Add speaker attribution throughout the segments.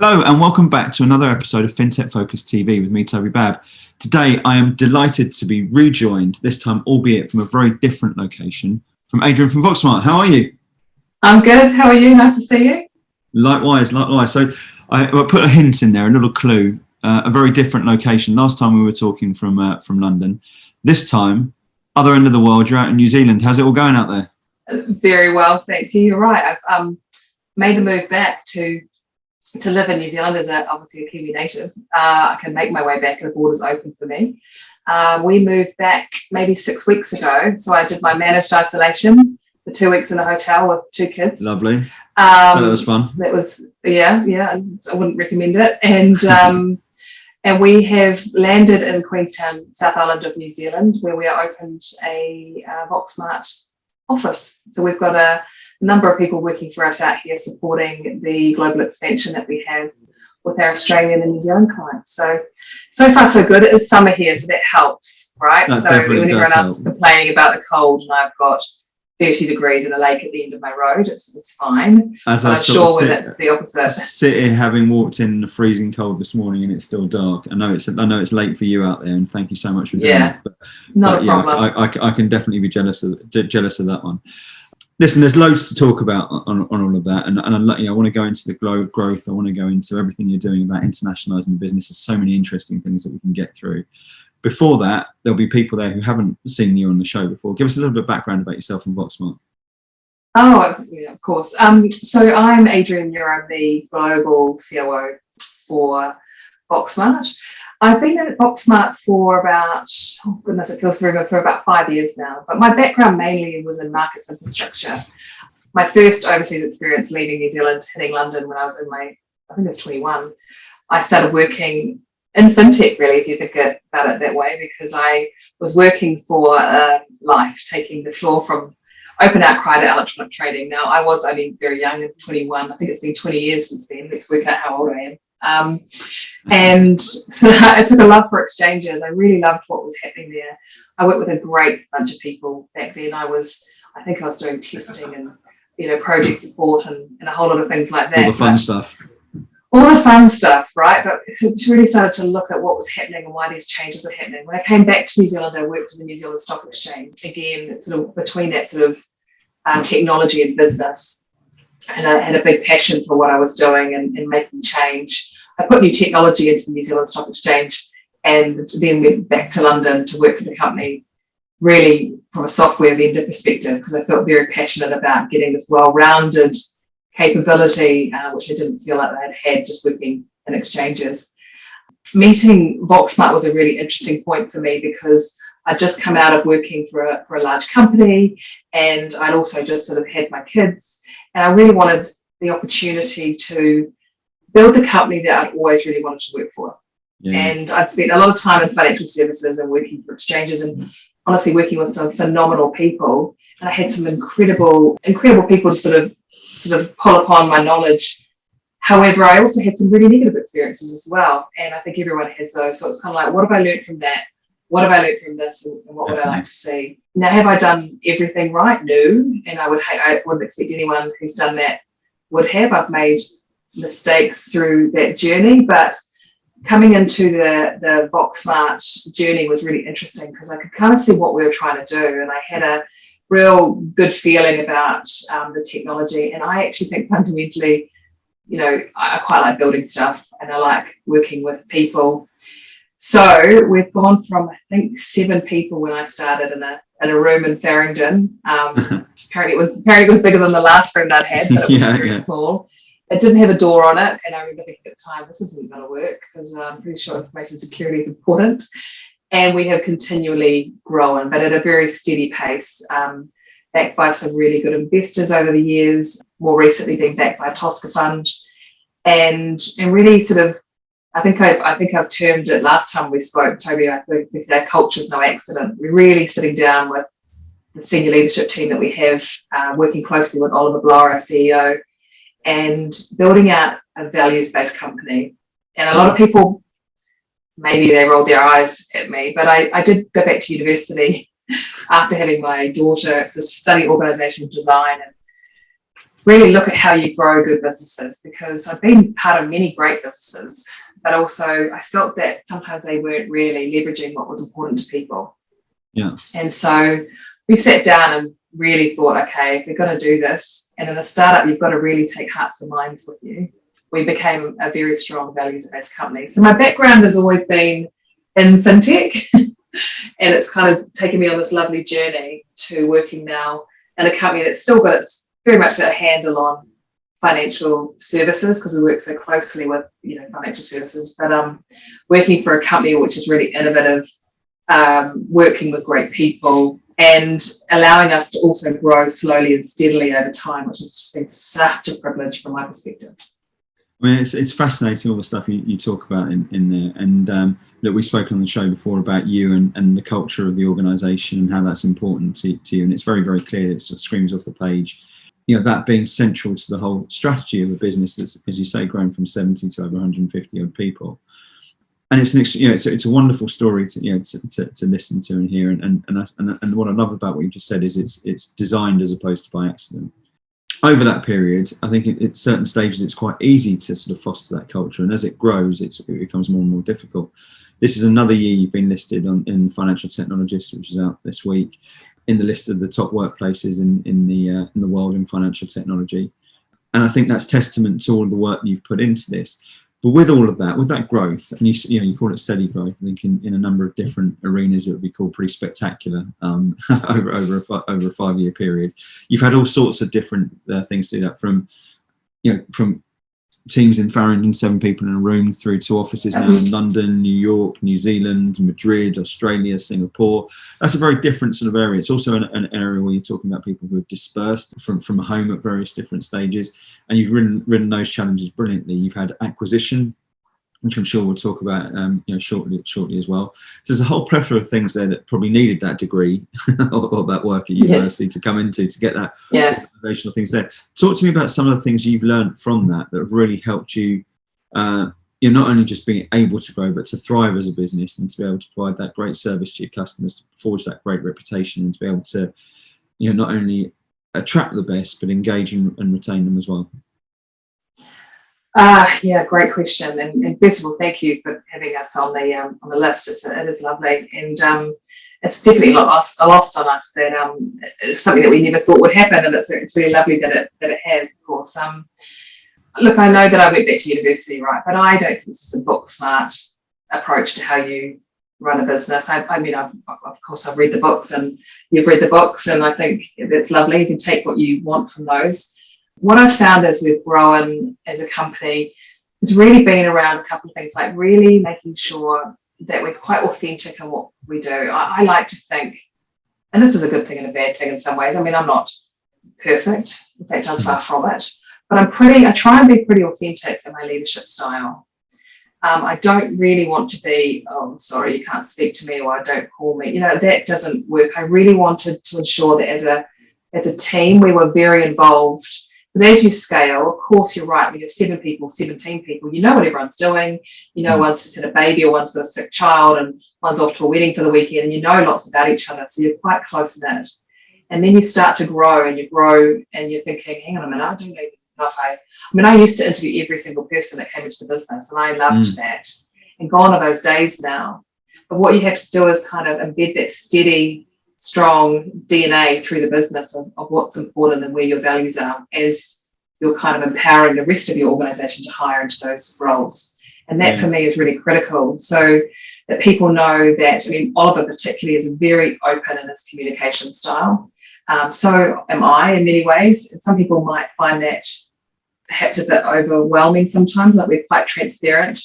Speaker 1: Hello and welcome back to another episode of Fintech Focus TV with me, Toby. Today I am delighted to be rejoined, this time albeit from a very different location, from Adrienne from VoxSmart. How are you?
Speaker 2: I'm good. How are you? Nice to see you.
Speaker 1: Likewise. So I put a hint in there, a little clue, a very different location. Last time we were talking from London. This time, other end of the world, you're out in New Zealand. How's it all going out there?
Speaker 2: Very well, thanks. You're right. I've made the move back to live in New Zealand as obviously a Kiwi native. I can make my way back and the border's open for me. We moved back maybe 6 weeks ago. So I did my managed isolation for 2 weeks in a hotel with 2 kids.
Speaker 1: Lovely. That was fun.
Speaker 2: That was, yeah. I wouldn't recommend it. And we have landed in Queenstown, South Island of New Zealand, where we are opened a VoxSmart office. So we've got a number of people working for us out here supporting the global expansion that we have with our Australian and New Zealand clients. So far so good. It is summer here, so that helps, right?
Speaker 1: That
Speaker 2: so
Speaker 1: definitely
Speaker 2: when everyone
Speaker 1: does
Speaker 2: else is complaining about the cold and I've got 30 degrees and a lake at the end of my road, it's fine.
Speaker 1: As
Speaker 2: I'm sure that's the opposite.
Speaker 1: Sit here having walked in the freezing cold this morning and it's still dark. I know it's late for you out there, and thank you so much for doing that.
Speaker 2: Not a problem.
Speaker 1: I can definitely be jealous of that one. Listen, there's loads to talk about on all of that, and I want to go into the growth. I want to go into everything you're doing about internationalising the business. There's so many interesting things that we can get through. Before that, there'll be people there who haven't seen you on the show before. Give us a little bit of background about yourself and VoxSmart.
Speaker 2: Oh, yeah, of course. So I'm Adrienne Muir. I'm the global COO for VoxSmart. I've been at VoxSmart for about, it feels very good, for about 5 years now. But my background mainly was in markets infrastructure. My first overseas experience leaving New Zealand, hitting London when I was I think it was 21. I started working in fintech, really, if you think about it that way, because I was working for Life, taking the floor from open outcry to electronic trading. Now, I was only very young at 21. I think it's been 20 years since then. Let's work out how old I am. And so I took a love for exchanges. I really loved what was happening there. I worked with a great bunch of people back then. I think I was doing testing and, project support and a whole lot of things like that.
Speaker 1: All the fun stuff.
Speaker 2: All the fun stuff, right? But it really started to look at what was happening and why these changes are happening. When I came back to New Zealand, I worked in the New Zealand Stock Exchange. Again, sort of between that sort of technology and business. And I had a big passion for what I was doing and making change. I put new technology into the New Zealand Stock Exchange and then went back to London to work for the company, really from a software vendor perspective, because I felt very passionate about getting this well-rounded capability, which I didn't feel like I had just working in exchanges. Meeting VoxSmart was a really interesting point for me because I'd just come out of working for a large company, and I'd also just sort of had my kids, and I really wanted the opportunity to build the company that I'd always really wanted to work for. Yeah. And I'd spent a lot of time in financial services and working for exchanges and honestly working with some phenomenal people. And I had some incredible people to sort of pull upon my knowledge. However, I also had some really negative experiences as well. And I think everyone has those. So it's kind of like, what have I learned from that? What have I learned from this? And what would I like to see? Now, have I done everything right? No. And I wouldn't expect anyone who's done that would have. I've made mistakes through that journey, but coming into the VoxSmart journey was really interesting because I could kind of see what we were trying to do, and I had a real good feeling about the technology. And I actually think fundamentally, I quite like building stuff and I like working with people. So we've gone from, I think, 7 people when I started in a room in Farringdon. Apparently it was bigger than the last room I'd had, but it was very small. It didn't have a door on it, and I remember thinking at the time, this isn't going to work because I'm pretty sure information security is important. And we have continually grown, but at a very steady pace, backed by some really good investors over the years, more recently being backed by a Tosca fund, and really sort of, I think I've termed it last time we spoke, Toby, I think that culture's no accident. We're really sitting down with the senior leadership team that we have, working closely with Oliver Blower, our CEO, and building out a values-based company. And a lot of people, maybe they rolled their eyes at me, but I did go back to university after having my daughter to study organizational design. And really look at how you grow good businesses, because I've been part of many great businesses, but also I felt that sometimes they weren't really leveraging what was important to people.
Speaker 1: Yeah.
Speaker 2: And so we sat down and really thought, okay, if we're going to do this, and in a startup, you've got to really take hearts and minds with you. We became a very strong values-based company. So my background has always been in fintech, and it's kind of taken me on this lovely journey to working now in a company that's still got its very much a handle on financial services, because we work so closely with financial services, but working for a company which is really innovative, working with great people, and allowing us to also grow slowly and steadily over time, which has just been such a privilege from my perspective.
Speaker 1: I mean, it's fascinating, all the stuff you talk about in there. And look, we've spoken on the show before about you and the culture of the organisation and how that's important to you. And it's very, very clear. It sort of screams off the page. That being central to the whole strategy of a business that's, as you say, grown from 70 to over 150 odd people. And it's it's a wonderful story to listen to and hear. And what I love about what you just said is it's designed as opposed to by accident. Over that period, I think at certain stages it's quite easy to sort of foster that culture, and as it grows, it becomes more and more difficult. This is another year you've been listed in Financial Technologist, which is out this week, in the list of the top workplaces in the world in financial technology, and I think that's testament to all of the work you've put into this. But with all of that, with that growth, and you call it steady growth, I think in a number of different arenas it would be called pretty spectacular over a 5-year period. You've had all sorts of different things to do that, from teams in Farringdon, 7 people in a room, through to offices now in London, New York, New Zealand, Madrid, Australia, Singapore. That's a very different sort of area. It's also an area where you're talking about people who are dispersed from home at various different stages, and you've ridden those challenges brilliantly. You've had acquisition, which I'm sure we'll talk about shortly as well. So there's a whole plethora of things there that probably needed that degree or that work at university to come into to get that organizational things there. Talk to me about some of the things you've learned from that have really helped you, you're not only just being able to grow, but to thrive as a business and to be able to provide that great service to your customers, to forge that great reputation, and to be able to, not only attract the best, but engage and retain them as well.
Speaker 2: Great question. And first of all, thank you for having us on the list. It is lovely, and it's definitely not lost on us that it's something that we never thought would happen, and it's really lovely that it has, of course. Look, I know that I went back to university, right, but I don't think this is a book smart approach to how you run a business. I mean, of course, I've read the books, and you've read the books, and I think that's lovely. You can take what you want from those. What I've found as we've grown as a company has really been around a couple of things, like really making sure that we're quite authentic in what we do. I like to think, and this is a good thing and a bad thing in some ways. I mean, I'm not perfect. In fact, I'm far from it. But I try and be pretty authentic in my leadership style. I don't really want to be, oh, sorry, you can't speak to me, or don't call me. That doesn't work. I really wanted to ensure that as a team, we were very involved. Because as you scale, of course, you're right. When you have 7 people, 17 people, you know what everyone's doing. One's just had a baby, or one's got a sick child, and one's off to a wedding for the weekend, and you know lots about each other. So you're quite close knit. And then you start to grow, and you're thinking, hang on a minute, I don't even know if I used to interview every single person that came into the business, and I loved that. And gone are those days now. But what you have to do is kind of embed that steady, strong DNA through the business of what's important and where your values are, as you're kind of empowering the rest of your organization to hire into those roles. And that for me is really critical, so that people know that, Oliver particularly is very open in his communication style. So am I in many ways. And some people might find that perhaps a bit overwhelming sometimes. Like, we're quite transparent.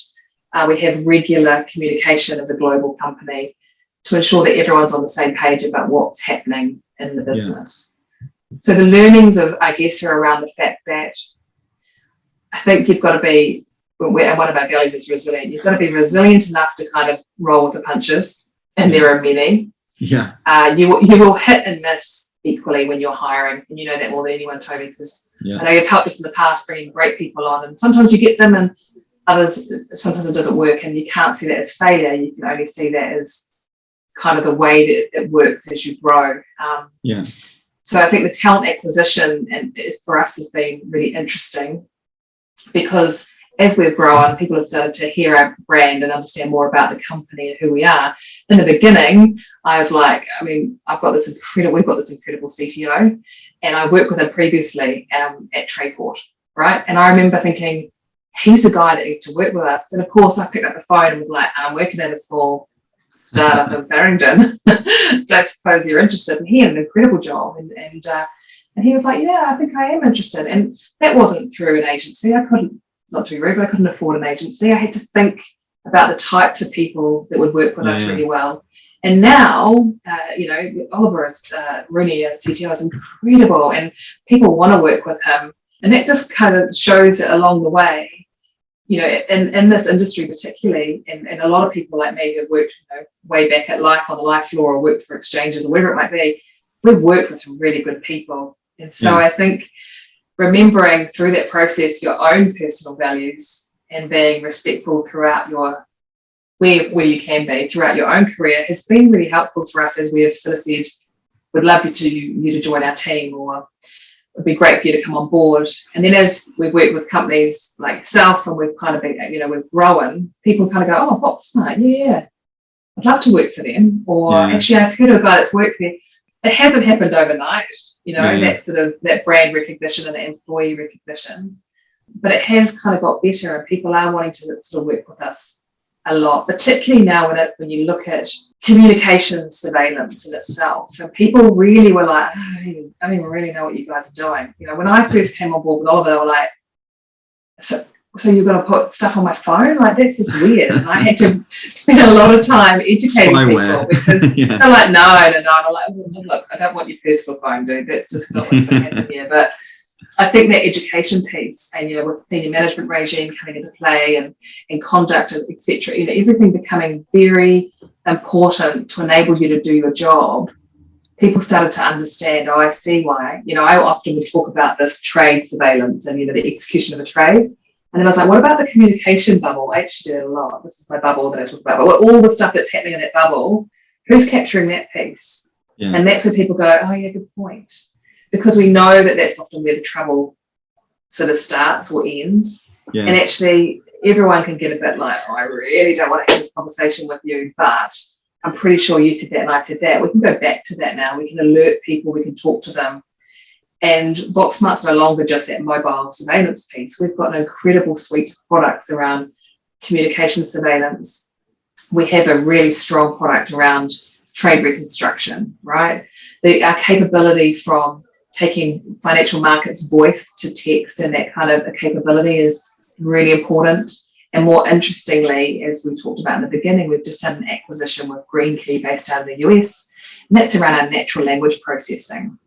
Speaker 2: We have regular communication as a global company to ensure that everyone's on the same page about what's happening in the business. So the learnings are around the fact that I think you've got to be, and one of our values is resilient. You've got to be resilient enough to kind of roll with the punches, and there are many.
Speaker 1: Yeah.
Speaker 2: You will hit and miss equally when you're hiring, and you know that more than anyone, Toby, because I know you've helped us in the past bringing great people on, and sometimes you get them, and others, sometimes it doesn't work, and you can't see that as failure. You can only see that as kind of the way that it works as you grow. So I think the talent acquisition and for us has been really interesting, because as we've grown, people have started to hear our brand and understand more about the company and who we are. In the beginning, I was like, we've got this incredible CTO, and I worked with him previously at Trayport, right? And I remember thinking, he's the guy that needs to work with us. And of course, I picked up the phone and was like, I'm working at a small startup in Farringdon. Don't suppose you're interested? And he had an incredible job. And he was like, yeah, I think I am interested. And that wasn't through an agency. I couldn't, not to be rude, but I couldn't afford an agency. I had to think about the types of people that would work with us really well. And now, Oliver Rooney, our CTO, is incredible, and people want to work with him. And that just kind of shows it along the way, in this industry particularly, and a lot of people like me who have worked way back at life on the life floor or worked for exchanges or whatever it might be, we've worked with some really good people. And so I think remembering through that process your own personal values and being respectful throughout your where you can be throughout your own career has been really helpful for us, as we have sort of said, we'd love you to join our team, or it'd be great for you to come on board. And then as we've worked with companies like yourself and we've kind of been, we've grown, people kind of go, oh, VoxSmart, yeah, I'd love to work for them. Or actually, I've heard of a guy that's worked there. It hasn't happened overnight, that sort of that brand recognition and the employee recognition, but it has kind of got better, and people are wanting to sort of work with us a lot, particularly now when you look at communication surveillance in itself. And people really were like, I don't even really know what you guys are doing. When I first came on board with Oliver, they were like, so you're going to put stuff on my phone? Like, that's just weird. And I had to spend a lot of time educating people, because they're like, no. I'm like, look, I don't want your personal phone, dude. That's just not what's going to happen here. But I think that education piece, and with the senior management regime coming into play, and conduct, and etc., everything becoming very important to enable you to do your job, people started to understand, oh, I see why. I often would talk about this trade surveillance and the execution of a trade. And then I was like, what about the communication bubble? I actually do it a lot. This is my bubble that I talk about. But all the stuff that's happening in that bubble, who's capturing that piece? Yeah. And that's where people go, oh yeah, good point. Because we know that that's often where the trouble sort of starts or ends. Yeah. And actually, everyone can get a bit like, oh, I really don't want to have this conversation with you, but I'm pretty sure you said that and I said that. We can go back to that now. We can alert people. We can talk to them. And VoxSmart's no longer just that mobile surveillance piece. We've got an incredible suite of products around communication surveillance. We have a really strong product around trade reconstruction, right? Our capability from taking financial markets voice to text, and that kind of a capability is really important. And more interestingly, as we talked about in the beginning, we've just done an acquisition with Green Key based out of the US, and that's around our natural language processing.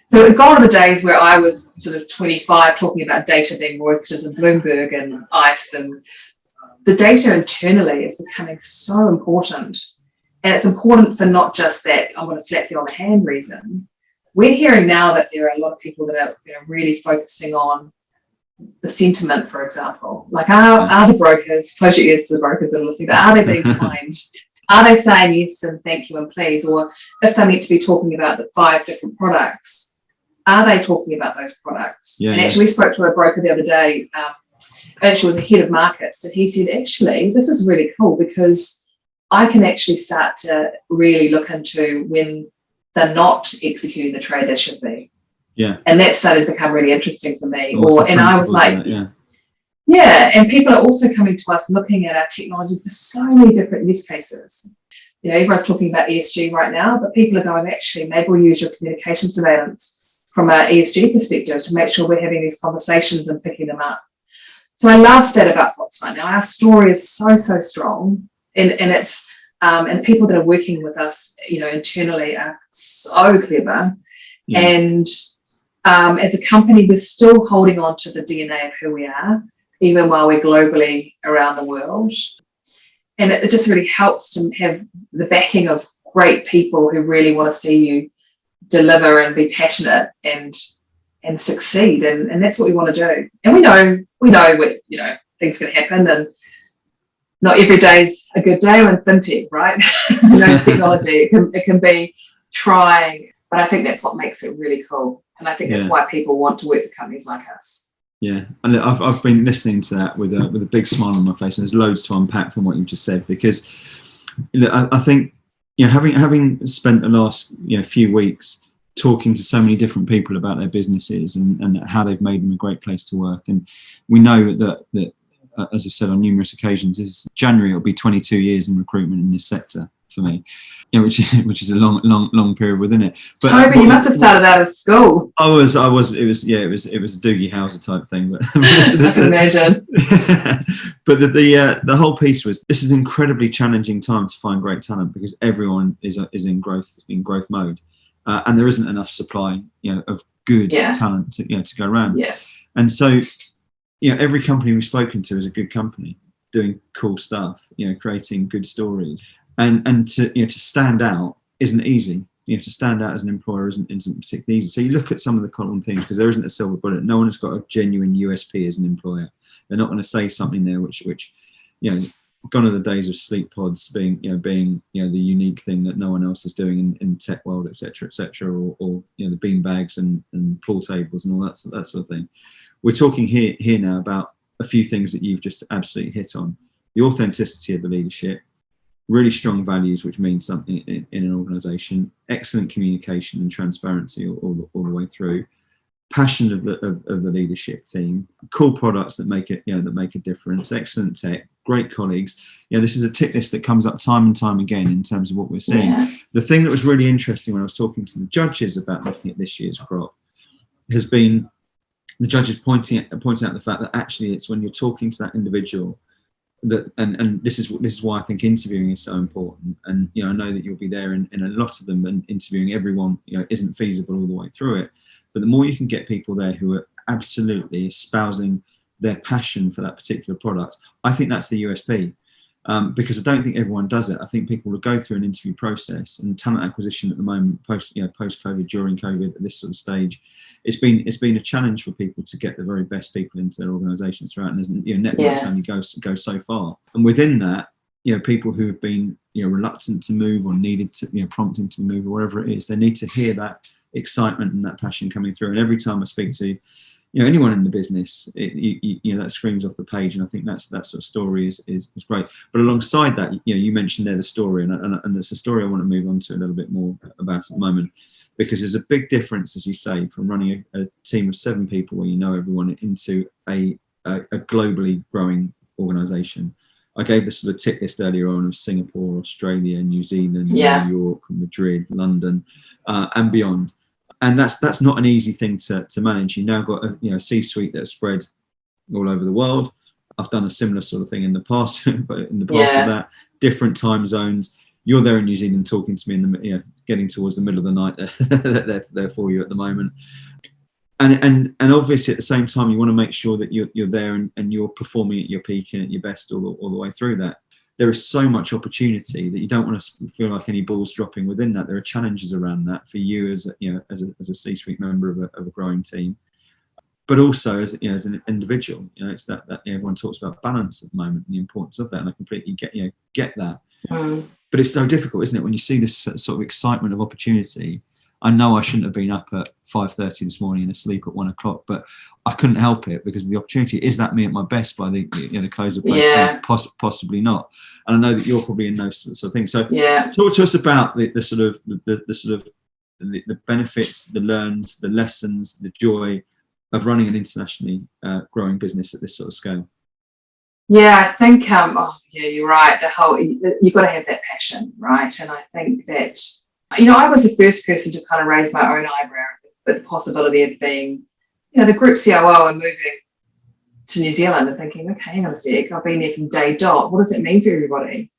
Speaker 2: So gone are the days where I was sort of 25 talking about data being Reuters and Bloomberg and ICE, and the data internally is becoming so important. And it's important for not just that I want to slap you on the hand reason. We're hearing now that there are a lot of people that are really focusing on the sentiment, for example. Like, are the brokers, close your ears to the brokers that are listening, but are they being kind? Are they saying yes and thank you and please? Or if they're meant to be talking about the 5 different products, are they talking about those products? And actually, we spoke to a broker the other day, actually was a head of markets, and he said, actually, this is really cool, because I can actually start to really look into when they're not executing the trade they should be. Yeah. And that started to become really interesting for me. And I was like, and people are also coming to us looking at our technology for so many different use cases. Everyone's talking about ESG right now, but people are going, actually, maybe we'll use your communication surveillance from an ESG perspective to make sure we're having these conversations and picking them up. So I love that about VoxSmart. Now, our story is so strong, and it's and people that are working with us, internally are so clever. Yeah. And as a company, we're still holding on to the DNA of who we are, even while we're globally around the world. And it just really helps to have the backing of great people who really want to see you deliver and be passionate and succeed. And that's what we want to do. And we know things can happen, and not every day's a good day in fintech, right? Technology, it can be trying. But I think that's what makes it really cool. And I think that's why people want to work for companies like us.
Speaker 1: Yeah, and I've been listening to that with a big smile on my face, and there's loads to unpack from what you just said, because I think having spent the last few weeks talking to so many different people about their businesses and how they've made them a great place to work, and we know that as I've said on numerous occasions, is January it'll be 22 years in recruitment in this sector for me, which is a long period within it. But
Speaker 2: Toby, you must have started out of school.
Speaker 1: I was. It was a Doogie Howser type thing, but
Speaker 2: I can imagine.
Speaker 1: But the whole piece was, this is an incredibly challenging time to find great talent, because everyone is in growth mode, and there isn't enough supply of good talent to go around.
Speaker 2: Yeah.
Speaker 1: And so every company we've spoken to is a good company doing cool stuff, creating good stories. And to stand out isn't easy. To stand out as an employer isn't particularly easy. So you look at some of the common themes, because there isn't a silver bullet. No one has got a genuine USP as an employer. They're not going to say something there which gone are the days of sleep pods being the unique thing that no one else is doing in the tech world, etc., or the bean bags and pool tables and all that sort of thing. We're talking here now about a few things that you've just absolutely hit on: the authenticity of the leadership, really strong values, which means something in an organisation, excellent communication and transparency all the way through, passion of the leadership team, cool products that make a difference, excellent tech, great colleagues. This is a tick list that comes up time and time again in terms of what we're seeing.
Speaker 2: Yeah.
Speaker 1: The thing that was really interesting when I was talking to the judges about looking at this year's crop has been the judges pointing out the fact that actually it's when you're talking to that individual that, and this is why I think interviewing is so important. And I know that you'll be there in a lot of them, and interviewing everyone isn't feasible all the way through it. But the more you can get people there who are absolutely espousing their passion for that particular product, I think that's the USP. Because I don't think everyone does it. I think people will go through an interview process, and talent acquisition at the moment, post COVID, during COVID, at this sort of stage, it's been a challenge for people to get the very best people into their organisations throughout. And there's networks only go so far. And within that, people who have been reluctant to move, or needed to prompting to move, or whatever it is, they need to hear that excitement and that passion coming through. And every time I speak to anyone in the business, that screams off the page, and I think that sort of story is great. But alongside that, you mentioned there the story, and it's a story I want to move on to a little bit more about at the moment, because there's a big difference, as you say, from running a team of 7 people where you know everyone into a globally growing organisation. I gave the sort of tick list earlier on of Singapore, Australia, New Zealand, New York, Madrid, London, and beyond. And that's not an easy thing to manage. You now got a C-suite that's spread all over the world. I've done a similar sort of thing in the past, but in the past of that, different time zones. You're there in New Zealand talking to me getting towards the middle of the night. They're for you at the moment. And obviously at the same time, you want to make sure that you're there and you're performing at your peak and at your best all the way through that. There is so much opportunity that you don't want to feel like any balls dropping within that. There are challenges around that for you as a C-suite member of a growing team, but also as an individual. It's that everyone talks about balance at the moment and the importance of that, and I completely get that. But it's so difficult, isn't it, when you see this sort of excitement of opportunity. I know I shouldn't have been up at 5:30 this morning and asleep at 1 o'clock, but I couldn't help it because the opportunity. Is that me at my best by the close of play? Possibly not. And I know that you're probably in those sort of things. So talk to us about the benefits, the learns, the lessons, the joy of running an internationally growing business at this sort of scale.
Speaker 2: Yeah, I think you're right. You've got to have that passion, right? And I think that I was the first person to kind of raise my own eyebrow at the possibility of being, the group COO and moving to New Zealand and thinking, okay, hang on a sec, I've been there from day dot. What does it mean for everybody?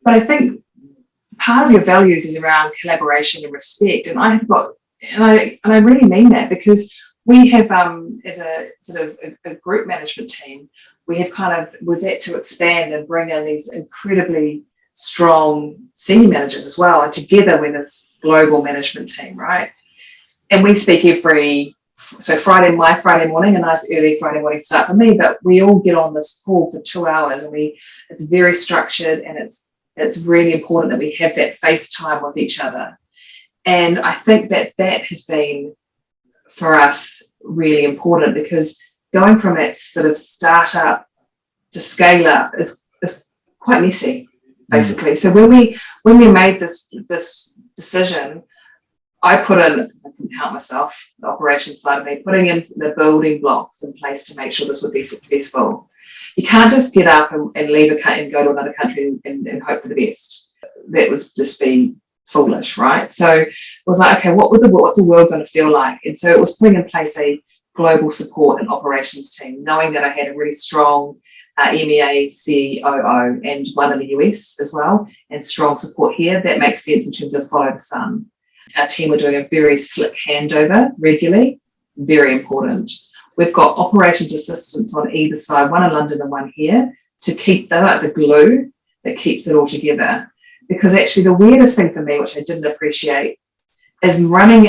Speaker 2: But I think part of your values is around collaboration and respect. And I really mean that, because we have, as a sort of a group management team, we've had to expand and bring in these incredibly strong senior managers as well, and together we're this global management team, right? And we speak my Friday morning, a nice early Friday morning start for me, but we all get on this call for 2 hours, and it's very structured, and it's really important that we have that face time with each other. And I think that has been, for us, really important, because going from that sort of startup to scale up is quite messy, basically. So when we made this decision, I put in, I couldn't help myself, the operations side of me, putting in the building blocks in place to make sure this would be successful. You can't just get up and leave a country and go to another country and hope for the best. That would just be foolish, right? So it was like, okay, what's the world going to feel like? And so it was putting in place a global support and operations team, knowing that I had a really strong EMEA COO and one in the US as well, and strong support here. That makes sense in terms of follow the sun. Our team are doing a very slick handover regularly, very important. We've got operations assistants on either side, one in London and one here, to keep the glue that keeps it all together. Because actually the weirdest thing for me, which I didn't appreciate, is running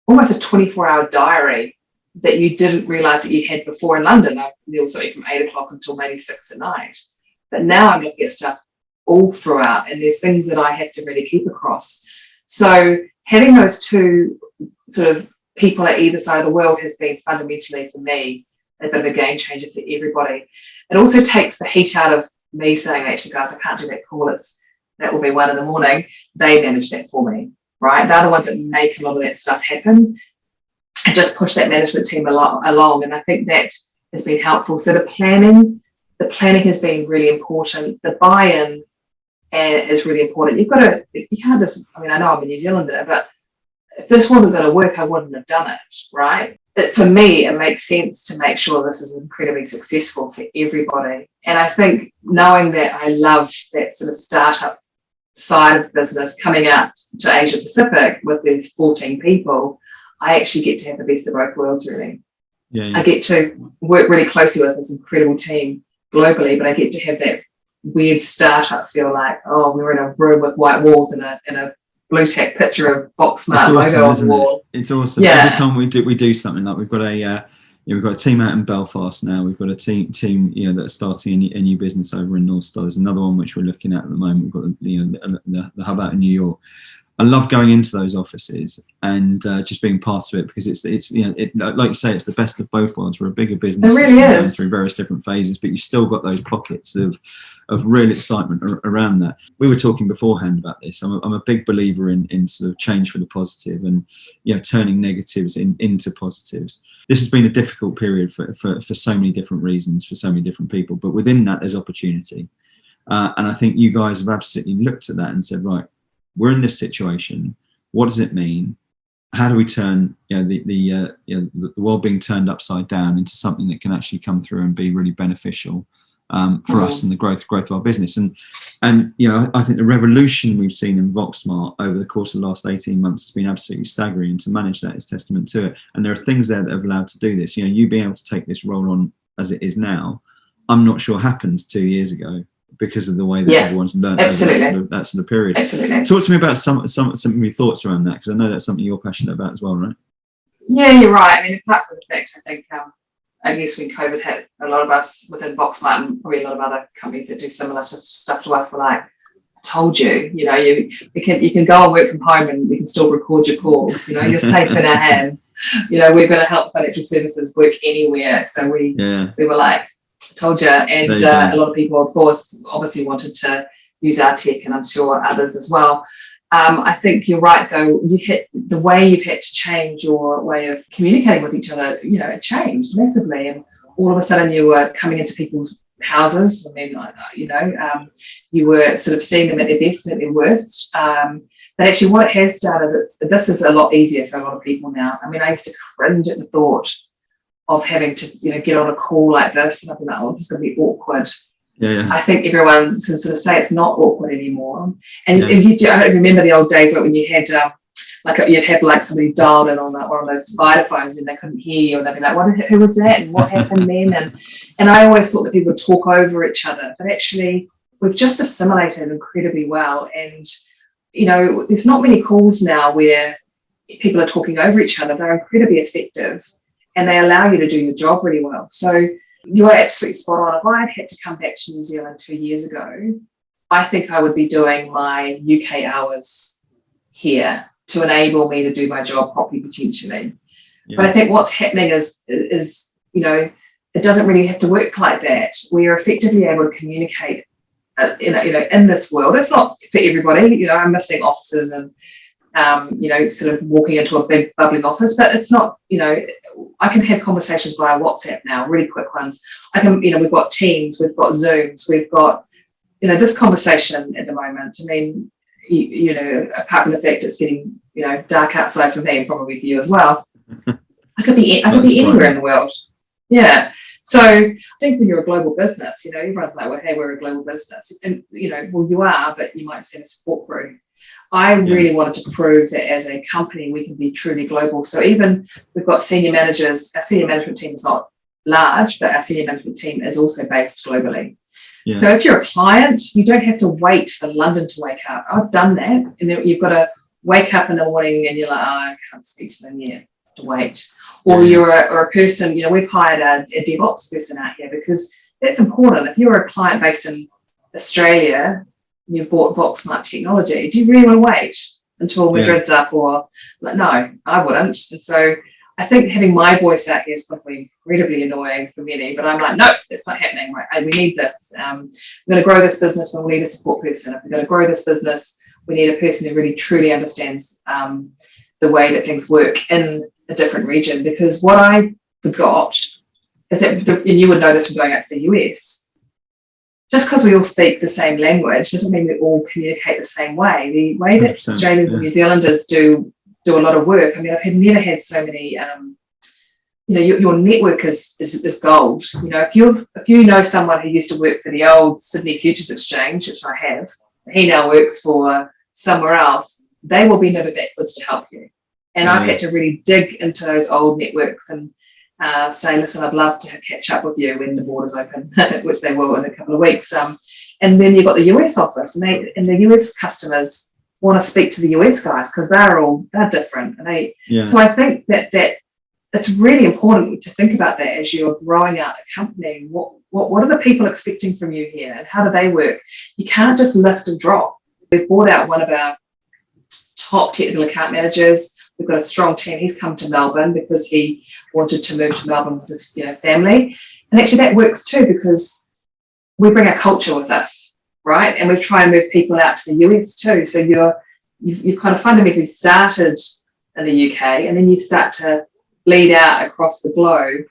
Speaker 2: almost a 24-hour diary that you didn't realise that you had before in London. There was something from 8 o'clock until maybe 6 at night. But now I'm looking at stuff all throughout, and there's things that I have to really keep across. So having those two sort of people at either side of the world has been fundamentally, for me, a bit of a game changer for everybody. It also takes the heat out of me saying, actually, guys, I can't do that call. That will be 1 a.m. They manage that for me, right? They're the ones that make a lot of that stuff happen and just push that management team along. And I think that has been helpful. So the planning has been really important. The buy-in is really important. You can't just, I know I'm a New Zealander, but if this wasn't going to work, I wouldn't have done it, right? For me, it makes sense to make sure this is incredibly successful for everybody. And I think knowing that I love that sort of startup side of business, coming out to Asia Pacific with these 14 people, I actually get to have the best of both worlds, really. Yeah. I get to work really closely with this incredible team globally, but I get to have that weird startup feel like, oh, we're in a room with white walls and a blue tack picture of VoxSmart logo on the wall.
Speaker 1: It's awesome. Yeah. Every time we do something, like we've got a team out in Belfast now. We've got a team that are starting a new business over in North Star. There's another one which we're looking at the moment. We've got the hub out in New York. I love going into those offices and just being part of it, because it's like you say, it's the best of both worlds. We're a bigger business.
Speaker 2: It really is.
Speaker 1: Through various different phases, but you still got those pockets of real excitement around that. We were talking beforehand about this. I'm a big believer in sort of change for the positive, and turning negatives into positives. This has been a difficult period for so many different reasons, for so many different people, but within that there's opportunity. And I think you guys have absolutely looked at that and said, right, we're in this situation. What does it mean? How do we turn the world being turned upside down into something that can actually come through and be really beneficial for us and the growth of our business? And I think the revolution we've seen in VoxSmart over the course of the last 18 months has been absolutely staggering, and to manage that is testament to it. And there are things there that have allowed to do this. You being able to take this role on as it is now, I'm not sure happened 2 years ago, because of the way that everyone's learned over that sort of period.
Speaker 2: Absolutely.
Speaker 1: Talk to me about some of your thoughts around that, because I know that's something you're passionate about as well, right?
Speaker 2: Yeah, you're right. Apart from the fact, I think, I guess when COVID hit, a lot of us within VoxSmart and probably a lot of other companies that do similar stuff to us were like, I told you, you can go and work from home and we can still record your calls, just take it in our hands. We're going to help financial services work anywhere. So we were like, told you. And a lot of people, of course, obviously wanted to use our tech, and I'm sure others as well. I think you're right, though. The way you've had to change your way of communicating with each other, it changed massively. And all of a sudden you were coming into people's houses. You were sort of seeing them at their best and at their worst. But actually what it has done is this is a lot easier for a lot of people now. I used to cringe at the thought of having to, get on a call like this, and I've been like, oh, this is going to be awkward.
Speaker 1: Yeah.
Speaker 2: I think everyone can sort of say it's not awkward anymore. And I don't remember the old days when you had you'd have somebody dialed in on one of those spider phones and they couldn't hear you, and they'd be like, who was that and what happened then? And I always thought that people would talk over each other, but actually we've just assimilated incredibly well. And there's not many calls now where people are talking over each other. They're incredibly effective, and they allow you to do your job really well. So you're absolutely spot on. If I had had to come back to New Zealand 2 years ago, I think I would be doing my UK hours here to enable me to do my job properly, potentially.
Speaker 1: Yeah.
Speaker 2: But I think what's happening is, it doesn't really have to work like that. We are effectively able to communicate, in this world. It's not for everybody. I'm missing offices and, sort of walking into a big bubbling office, but it's not, I can have conversations via WhatsApp now, really quick ones. I can, we've got Teams, we've got Zooms, we've got, this conversation at the moment. I mean, apart from the fact it's getting, dark outside for me and probably for you as well. I could be anywhere in the world. Yeah. So I think when you're a global business, everyone's like, well, hey, we're a global business. And, well, you are, but you might just have a support crew. I really wanted to prove that as a company, we can be truly global. So even we've got senior managers, our senior management team is not large, but our senior management team is also based globally. Yeah. So if you're a client, you don't have to wait for London to wake up. I've done that. And then you've got to wake up in the morning and you're like, I can't speak to them yet, to wait. Or you're a person, we've hired a DevOps person out here because that's important. If you're a client based in Australia, and you've bought VoxSmart technology, do you really want to wait until Madrid's up? Or like, no, I wouldn't. And so I think having my voice out here is probably incredibly annoying for many, but I'm like, no, that's not happening. Right? We need this. We're going to grow this business, but we need a support person. If we're going to grow this business, we need a person who really truly understands the way that things work in a different region. Because what I forgot is that, and you would know this from going out to the US, just because we all speak the same language doesn't mean we all communicate the same way. The way that Australians and New Zealanders do a lot of work. I mean, I've never had so many, your network is gold. If you know someone who used to work for the old Sydney Futures Exchange, which I have, he now works for somewhere else, they will be never backwards to help you. And I've had to really dig into those old networks and say, listen, I'd love to catch up with you when the borders open, which they will in a couple of weeks. And then you've got the US office, and the US customers want to speak to the US guys because they're different. And so I think that it's really important to think about that as you're growing out a company. What are the people expecting from you here, and how do they work? You can't just lift and drop. We've brought out one of our top technical account managers. We've got a strong team. He's come to Melbourne because he wanted to move to Melbourne with his family. And actually that works too because we bring our culture with us, right? And we try and move people out to the US too. So you've kind of fundamentally started in the UK and then you start to bleed out across the globe.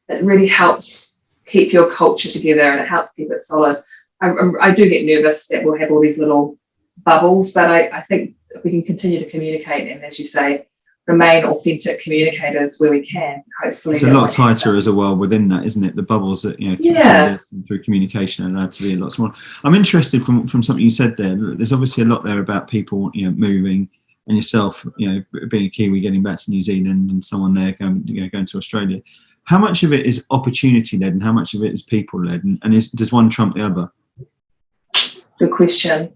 Speaker 2: It really helps keep your culture together and it helps keep it solid. I do get nervous that we'll have all these little bubbles, but I think if we can continue to communicate and, as you say, remain authentic communicators where we can, hopefully.
Speaker 1: It's a lot tighter as well within that, isn't it? The bubbles that, through communication are allowed to be a lot smaller. I'm interested from something you said there. There's obviously a lot there about people, moving, and yourself, being a Kiwi, getting back to New Zealand, and someone there going to Australia. How much of it is opportunity led and how much of it is people led? And does one trump the other?
Speaker 2: Good question.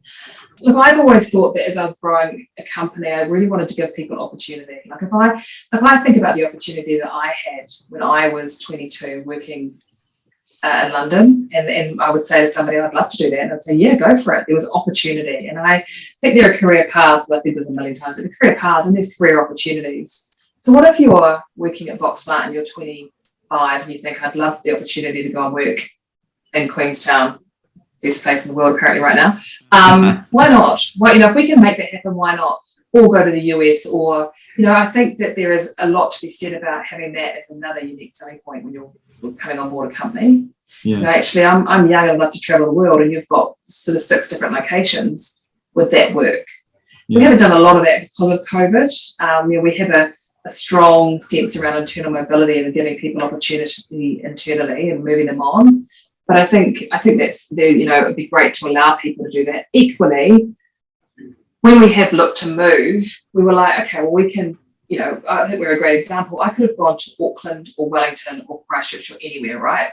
Speaker 2: Look, I've always thought that as I was growing a company, I really wanted to give people opportunity. Like if I think about the opportunity that I had when I was 22 working in London, and I would say to somebody, I'd love to do that. And I'd say, yeah, go for it. There was opportunity. And I think there are career paths, I think there's a million times, but the career paths and there's career opportunities. So what if you're working at VoxSmart and you're 25 and you think, I'd love the opportunity to go and work in Queenstown, best place in the world apparently right now. Why not? Well, if we can make that happen, why not? Or go to the US, or I think that there is a lot to be said about having that as another unique selling point when you're coming on board a company. Actually, I'm young and I love to travel the world, and you've got sort of 6 different locations. Would that work? We haven't done a lot of that because of COVID. We have a strong sense around internal mobility and giving people opportunity internally and moving them on. But I think that's it would be great to allow people to do that. Equally, when we have looked to move, we were like, okay, well, we can, I think we're a great example. I could have gone to Auckland or Wellington or Christchurch or anywhere, right?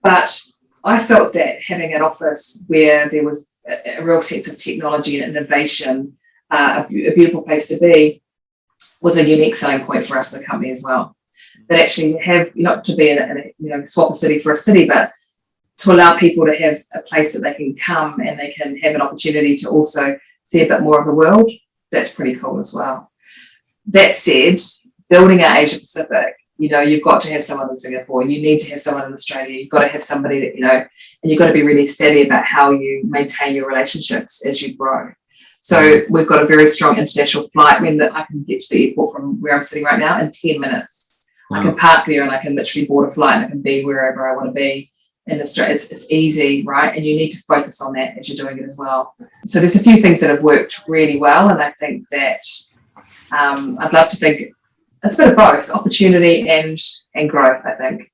Speaker 2: But I felt that having an office where there was a real sense of technology and innovation, a beautiful place to be, was a unique selling point for us as a company as well. That actually have, not to be swap a city for a city, but to allow people to have a place that they can come and they can have an opportunity to also see a bit more of the world. that's pretty cool as well. That said, building out Asia Pacific, you've got to have someone in Singapore, you need to have someone in Australia, you've got to have somebody that, and you've got to be really steady about how you maintain your relationships as you grow. So we've got a very strong international flight. I mean, that I can get to the airport from where I'm sitting right now in 10 minutes. Wow. I can park there and I can literally board a flight and I can be wherever I want to be in Australia. It's easy, right? And you need to focus on that as you're doing it as well. So there's a few things that have worked really well, and I think that I'd love to think it's a bit of both, opportunity and growth, I think.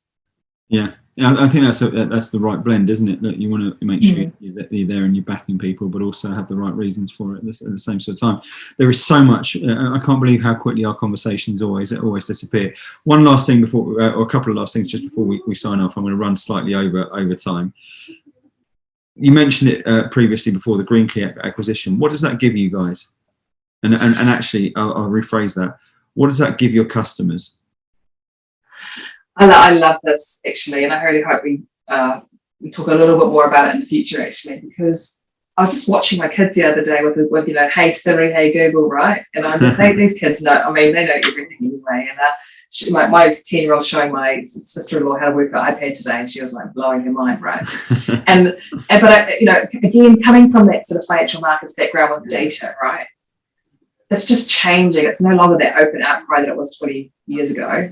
Speaker 1: Yeah, I think that's the right blend, isn't it? That you want to make sure you're there and you're backing people, but also have the right reasons for it at the same sort of time. There is so much. I can't believe how quickly our conversations always disappear. One last thing before, or a couple of last things just before we sign off. I'm going to run slightly over time. You mentioned it previously before, the Green Key acquisition. What does that give you guys? And actually, I'll rephrase that. What does that give your customers?
Speaker 2: I love this, actually, and I really hope we talk a little bit more about it in the future, actually, because I was just watching my kids the other day with hey Siri, hey Google, right? And I'm just these kids know. I mean, they know everything anyway. And my 10-year-old showing my sister-in-law how to work her iPad today, and she was like blowing her mind, right? but again, coming from that sort of financial markets background with data, right? It's just changing. It's no longer that open outcry that it was 20 years ago.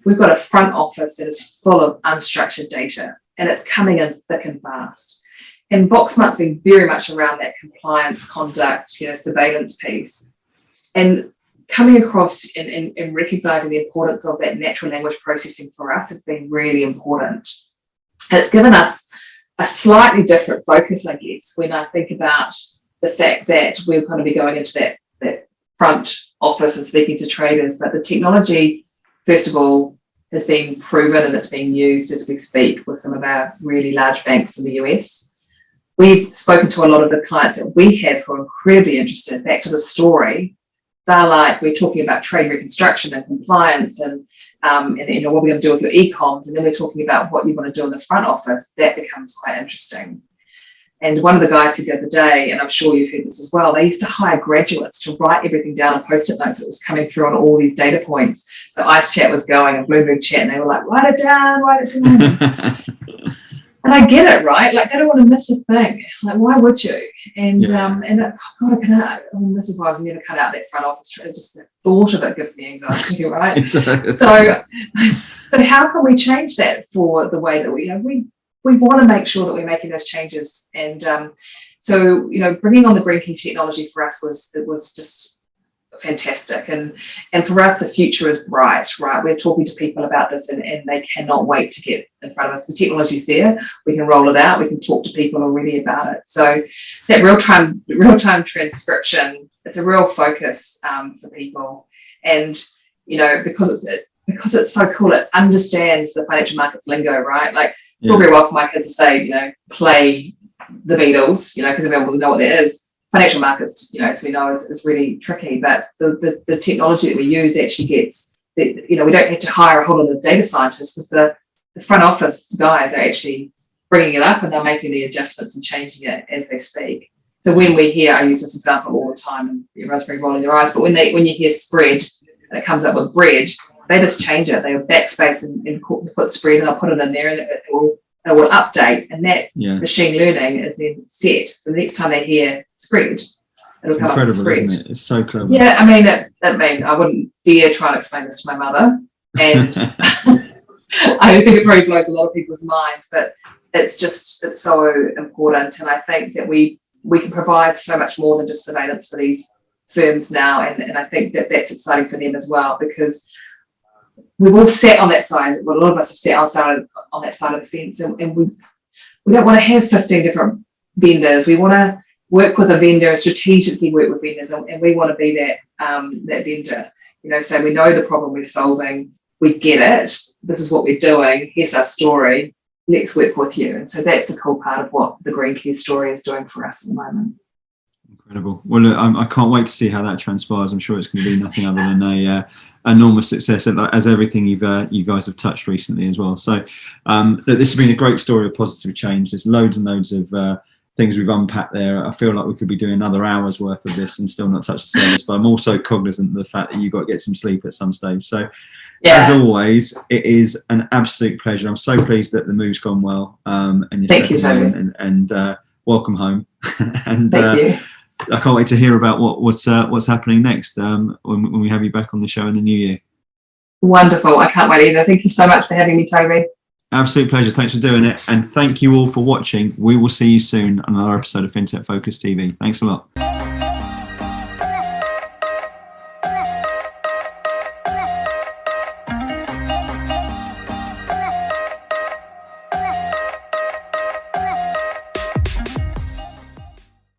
Speaker 2: We've got a front office that is full of unstructured data, and it's coming in thick and fast. And VoxSmart's been very much around that compliance, conduct, surveillance piece. And coming across and recognizing the importance of that natural language processing for us has been really important. It's given us a slightly different focus, I guess, when I think about the fact that we're going to be going into that front office and speaking to traders, but the technology, first of all, has been proven and it's being used as we speak with some of our really large banks in the US. We've spoken to a lot of the clients that we have who are incredibly interested. Back to the story, they're like, we're talking about trade reconstruction and compliance and what we're going to do with your e-coms, and then we're talking about what you want to do in the front office. That becomes quite interesting. And one of the guys said the other day, and I'm sure you've heard this as well, they used to hire graduates to write everything down on Post-it notes that was coming through on all these data points. So ICE Chat was going and Bloomberg Chat, and they were like, write it down. And I get it, right? Like, they don't want to miss a thing. Like, why would you? And God, this is why I was never cut out that front office. Just the thought of it gives me anxiety, right? So how can we change that for the way that we want to make sure that we're making those changes. And bringing on the Green Key technology for us was just fantastic. And for us, the future is bright, right? We're talking to people about this and they cannot wait to get in front of us. The technology's there. We can roll it out. We can talk to people already about it. So that real-time transcription, it's a real focus for people. And, because it's so cool, it understands the financial markets lingo, right? Like, it's all very well for my kids to say, play the Beatles, because everyone will know what that is. Financial markets, as we know, is really tricky. But the technology that we use actually gets, we don't have to hire a whole lot of data scientists because the front office guys are actually bringing it up and they're making the adjustments and changing it as they speak. So when we hear, I use this example all the time, and everyone's very rolling their eyes, but when you hear spread and it comes up with bread, they just change it. They backspace and put spread, and they'll put it in there, and it will update. And that machine learning is then set. So the next time they hear spread, it'll come up with spread.
Speaker 1: Isn't it? It's so clever.
Speaker 2: Yeah, I mean, I wouldn't dare try and explain this to my mother, and I think it probably blows a lot of people's minds. But it's so important, and I think that we can provide so much more than just surveillance for these firms now, and I think that that's exciting for them as well, because we've all sat on that side. Well, a lot of us have sat outside on that side of the fence, and we don't want to have 15 different vendors. We want to work with a vendor, strategically work with vendors, and we want to be that vendor. So we know the problem we're solving. We get it. This is what we're doing. Here's our story. Let's work with you. And so that's the cool part of what the Green Key story is doing for us at the moment.
Speaker 1: Incredible. Well, look, I can't wait to see how that transpires. I'm sure it's going to be nothing other than a enormous success, as everything you guys have touched recently as well. So look, this has been a great story of positive change. There's loads and loads of things we've unpacked there. I feel like we could be doing another hour's worth of this and still not touch the surface, but I'm also cognizant of the fact that you've got to get some sleep at some stage. So as always, it is an absolute pleasure. I'm so pleased that the move's gone well, and you're
Speaker 2: Thank you,
Speaker 1: settling
Speaker 2: Toby.
Speaker 1: in, and welcome home. And
Speaker 2: Thank you.
Speaker 1: I can't wait to hear about what's happening next when we have you back on the show in the new year.
Speaker 2: Wonderful. I can't wait either. Thank you so much for having me, Toby.
Speaker 1: Absolute pleasure. Thanks for doing it. And thank you all for watching. We will see you soon on another episode of Fintech Focus TV. Thanks a lot.